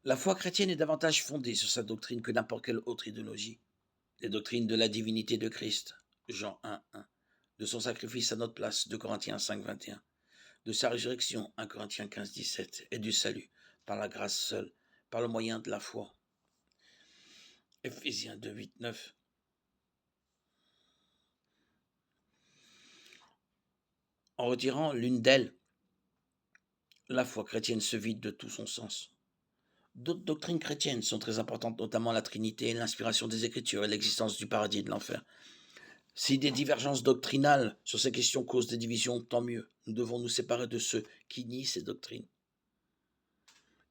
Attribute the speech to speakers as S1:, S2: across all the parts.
S1: La foi chrétienne est davantage fondée sur sa doctrine que n'importe quelle autre idéologie. Les doctrines de la divinité de Christ, Jean 1:1, de son sacrifice à notre place, 2 Corinthiens 5:21, de sa résurrection, 1 Corinthiens 15:17, et du salut, par la grâce seule, par le moyen de la foi, Éphésiens 2:8-9. En retirant l'une d'elles, la foi chrétienne se vide de tout son sens. D'autres doctrines chrétiennes sont très importantes, notamment la Trinité, l'inspiration des Écritures et l'existence du paradis et de l'enfer. Si des divergences doctrinales sur ces questions causent des divisions, tant mieux. Nous devons nous séparer de ceux qui nient ces doctrines.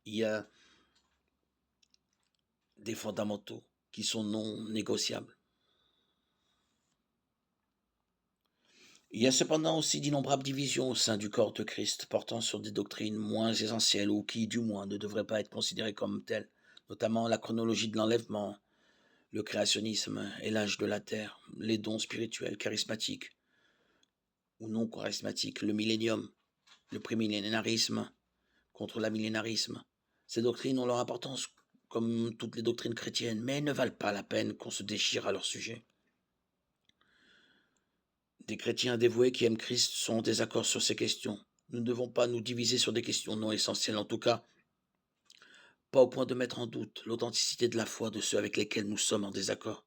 S1: Il y a des fondamentaux qui sont non négociables. Il y a cependant aussi d'innombrables divisions au sein du corps de Christ, portant sur des doctrines moins essentielles ou qui, du moins, ne devraient pas être considérées comme telles, notamment la chronologie de l'enlèvement, le créationnisme et l'âge de la terre, les dons spirituels charismatiques ou non charismatiques, le millénium, le prémillénarisme contre l'amillénarisme. Ces doctrines ont leur importance comme toutes les doctrines chrétiennes, mais elles ne valent pas la peine qu'on se déchire à leur sujet. Des chrétiens dévoués qui aiment Christ sont en désaccord sur ces questions. Nous ne devons pas nous diviser sur des questions non essentielles, en tout cas, pas au point de mettre en doute l'authenticité de la foi de ceux avec lesquels nous sommes en désaccord.